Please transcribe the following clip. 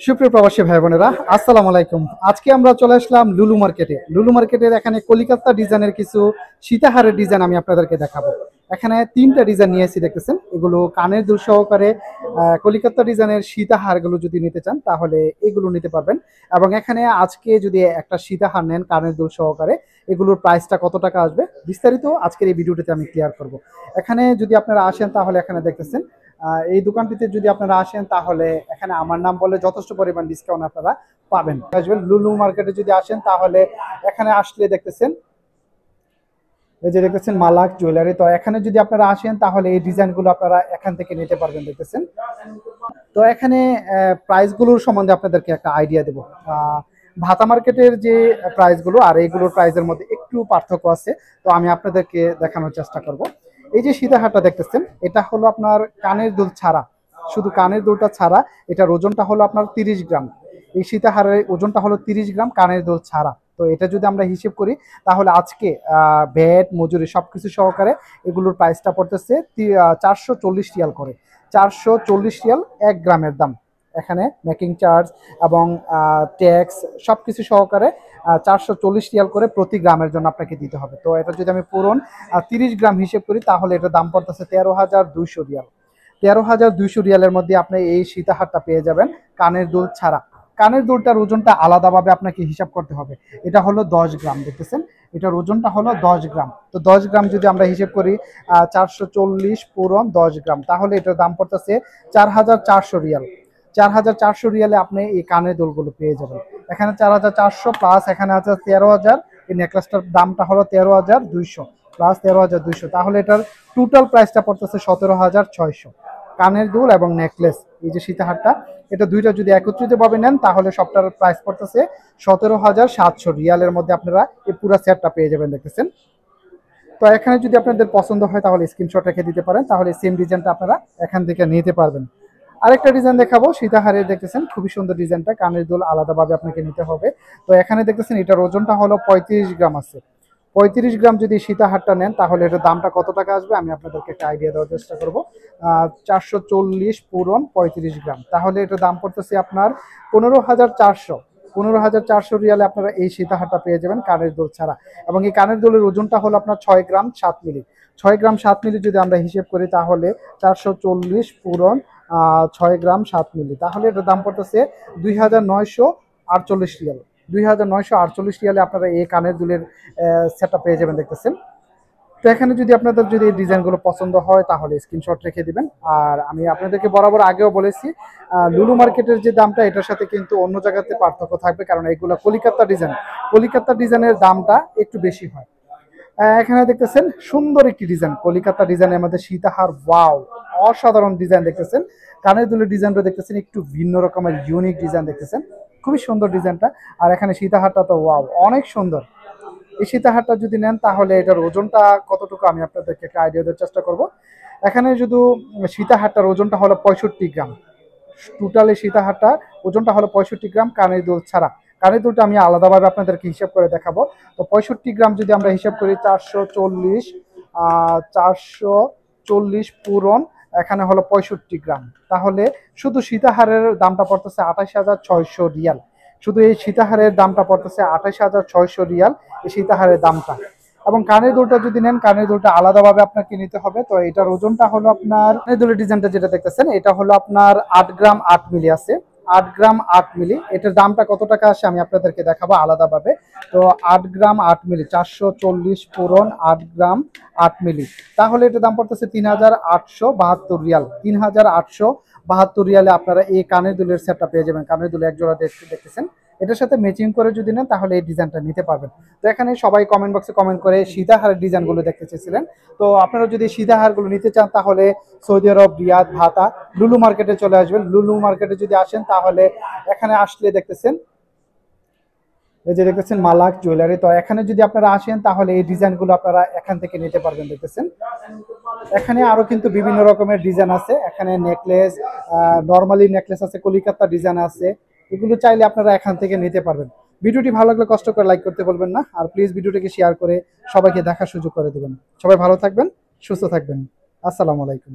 সুপ্রিয় প্রবাসী ভাই বোনেরা, আসসালামু আলাইকুম। আজকে আমরা চলে আসলাম লুলু মার্কেটে। লুলু মার্কেটের এখানে কলিকাতা ডিজাইনের কিছু সীতাহারের ডিজাইন আমি আপনাদেরকে দেখাবো। এখানে তিনটা ডিজাইন নিয়ে এসে দেখতেছেন, এগুলো কানের দুল সহকারে কলিকাতা ডিজাইনের সীতাহারগুলো যদি নিতে চান তাহলে এগুলো নিতে পারবেন। এবং এখানে আজকে যদি একটা সীতাহার নেন কানের দুল সহকারে, এগুলোর প্রাইসটা কত টাকা আসবে বিস্তারিত আজকের এই ভিডিওটিতে আমি ক্লিয়ার করব। এখানে যদি আপনারা আসেন তাহলে এখানে দেখতেছেন এই দোকানটিতে যদি আপনারা আসেন তাহলে এখানে আমার নাম বলে যথেষ্ট পরিমাণ ডিসকাউন্ট আপনারা পাবেন। আসবেন লুলু মার্কেটে যদি আসেন তাহলে এখানে আসলে দেখতেছেন, এই যে দেখতেছেন মালাক জুয়েলারি। তো এখানে যদি আপনারা আসেন তাহলে এই ডিজাইনগুলো আপনারা এখান থেকে নিতে পারবেন। দেখতেছেন, তো এখানে প্রাইসগুলোর সম্বন্ধে আপনাদেরকে একটা আইডিয়া দেবো। ভাতা মার্কেটের যে প্রাইসগুলো আর এইগুলোর প্রাইসের মধ্যে একটু পার্থক্য আছে, তো আমি আপনাদেরকে দেখানোর চেষ্টা করব। এই যে সীতাহারটা দেখতেছেন, এটা হলো আপনার কানের দুল ছাড়া, শুধু কানের দুলটা ছাড়া। এটার ওজনটা হলো আপনার 30 গ্রাম। এই সীতাহারের ওজনটা হলো 30 গ্রাম কানের দুল ছাড়া। তো এটা যদি আমরা হিসেব করি তাহলে আজকে ভ্যাট মজুরি সবকিছু সহকারে এগুলোর প্রাইসটা পড়তেছে 440 রিয়াল করে। 440 রিয়াল 1 গ্রামের দাম। এখানে মেকিং চার্জ এবং ট্যাক্স সবকিছু সহকারে 440 রিয়াল করে প্রতি গ্রামের জন্য আপনাকে দিতে হবে। তো এটা যদি আমি পূরণ 30 গ্রাম হিসেব করি তাহলে এটার দাম পড়তেছে 13,200 রিয়াল। 13,200 রিয়ালের মধ্যে আপনি এই সীতাহারটা পেয়ে যাবেন কানের দুল ছাড়া। কানের দুলটার ওজনটা আলাদাভাবে আপনাকে হিসাব করতে হবে। এটা হলো 10 গ্রাম। দেখতেছেন, এটার ওজনটা হলো 10 গ্রাম। তো 10 গ্রাম যদি আমরা হিসেব করি 440 পূরণ 10 গ্রাম, তাহলে এটার দাম পড়তেছে 4,400 রিয়াল। 4,400 রিয়ালে আপনি এই কানের দুলগুলো পেয়ে যাবেন। এখানে 4,400 প্লাস এখানে আছে 13,000। এই নেকলেসটার দামটা হলো 13,200 প্লাস 13,200, তাহলে এটার টোটাল প্রাইসটা পড়তেছে 17,600। কানের দুল এবং নেকলেস, এই যে সীতাহারটা, এটা দুইটা যদি একত্রিতভাবে নেন তাহলে সবটার প্রাইস পড়তেছে 17,700 রিয়ালের মধ্যে আপনারা এই পুরো সেটটা পেয়ে যাবেন। দেখতেছেন, তো এখানে যদি আপনাদের পছন্দ হয় তাহলে স্ক্রিনশট রেখে দিতে পারেন, তাহলে সেম ডিজাইনটা আপনারা এখান থেকে নিতে পারবেন। আরেকটা ডিজাইন দেখাবো সীতাহারের। দেখতেছেন খুবই সুন্দর ডিজাইনটা, কানের দুল আলাদাভাবে আপনাকে নিতে হবে। তো এখানে দেখতেছেন এটার ওজনটা হলো 35 গ্রাম আছে। 35 গ্রাম যদি সীতাহারটা নেন তাহলে এটার দামটা কত টাকা আসবে আমি আপনাদেরকে একটা আইডিয়া দেওয়ার চেষ্টা করবো। 440 পূরণ 35 গ্রাম, তাহলে এটার দাম পড়তেছে আপনার 15,400। 15,400 রিয়ালে আপনারা এই সীতাহারটা পেয়ে যাবেন কানের দুল ছাড়া। এবং এই কানের দুলের ওজনটা হলো আপনার 6 গ্রাম 7 মিলি। 6 গ্রাম 7 মিলি যদি আমরা হিসেব করি তাহলে 440 পূরণ 6 গ্রাম 7 মিলি, তাহলে এটার দাম পড়তেছে 2,948 রিয়াল। 2,948 রিয়ালে আপনারা এই কানের দুলের সেটটা পেয়ে যাবেন। দেখতেছেন, তো এখানে যদি আপনাদের যদি এই ডিজাইনগুলো পছন্দ হয় তাহলে স্ক্রিনশট রেখে দিবেন। আর আমি আপনাদেরকে বরাবর আগেও বলেছি লুলু মার্কেটের যে দামটা এটার সাথে কিন্তু অন্য জায়গাতে পার্থক্য থাকবে, কারণ এগুলো কলিকাতা ডিজাইন। কলিকাতা ডিজাইনের দামটা একটু বেশি হয়। এখানে দেখতেছেন সুন্দর একটি ডিজাইন, কলিকাতা ডিজাইনের মধ্যে সীতাহার। ওয়াও, অসাধারণ ডিজাইন। দেখতেছেন কানের দুলের ডিজাইনটা দেখতেছেন একটু ভিন্ন রকমের ইউনিক ডিজাইন। দেখতেছেন খুবই সুন্দর ডিজাইনটা। আর এখানে সীতাহারটা তো ওয়াও, অনেক সুন্দর। এই সীতাহারটা যদি নেন তাহলে এটার ওজনটা কতটুকু আমি আপনাদেরকে একটা আইডিয়া দেওয়ার চেষ্টা করব। এখানে শুধু সীতাহারটার ওজনটা হলো 65 গ্রাম। টোটালি সীতাহারটার ওজনটা হলো 65 গ্রাম কানের দুল ছাড়া। কানের দুলটা আমি আলাদাভাবে আপনাদেরকে হিসাব করে দেখাবো। তো 65 গ্রাম যদি আমরা হিসাব করি 440 440 পূরণ এখানে হলো 65 গ্রাম, তাহলে শুধু সীতাহারের দামটা পড়তেছে 28,600 রিয়াল। শুধু এই সীতাহারের দামটা পড়তেছে 28,600 রিয়াল এই সীতাহারের দামটা। এবং কানের দুলটা যদি নেন কানের দুলটা আলাদাভাবে আপনাকে নিতে হবে। তো এটার ওজনটা হলো আপনার, কানের দুলের ডিজাইনটা যেটা দেখতেছেন এটা হলো আপনার 8 গ্রাম 8 মিলি আছে। 8 গ্রাম 8 মিলি, এটার দামটা কত টাকা আসে আমি আপনাদেরকে দেখাবো আলাদাভাবে। তো 8 গ্রাম 8 মিলি 440 পূরণ 8 গ্রাম 8 মিলি, তাহলে এটার দাম পড়তেছে 3,872 রিয়াল। 3,872 রিয়ালে আপনারা এই কানের দুলের সেটটা পেয়ে যাবেন। কানের দুল এক জোড়া দেখতেছেন, এটার সাথে ম্যাচিং করে যদি নেন তাহলে এই ডিজাইনটা নিতে পারবেন। তো এখানে সবাই কমেন্ট বক্সে কমেন্ট করে সীতাহারের ডিজাইনগুলো দেখতে চেয়েছিলেন। তো আপনারা যদি সীতাহারগুলো নিতে চান তাহলে সৌদি আরব রিয়াদ ভাতা লুলু মার্কেটে চলে আসবেন। লুলু মার্কেটে যদি আসেন তাহলে এখানে আসলে দেখতেছেন, এই যে দেখতেছেন মালাক জুয়েলারি। তো এখানে যদি আপনারা আসেন তাহলে এই ডিজাইনগুলো আপনারা এখান থেকে নিতে পারবেন। দেখতেছেন এখানে আরো কিন্তু বিভিন্ন রকমের ডিজাইন আছে। এখানে নেকলেস, নর্মালি নেকলেস আছে, কলিকাতা ডিজাইন আছে, এগুলো চাইলে আপনারা এখান থেকে নিতে পারবেন। ভিডিওটি ভালো লাগলে কষ্ট করে লাইক করতে বলবেন না, আর প্লিজ ভিডিওটিকে শেয়ার করে সবাইকে দেখার সুযোগ করে দেবেন। সবাই ভালো থাকবেন, সুস্থ থাকবেন। আসসালামু আলাইকুম।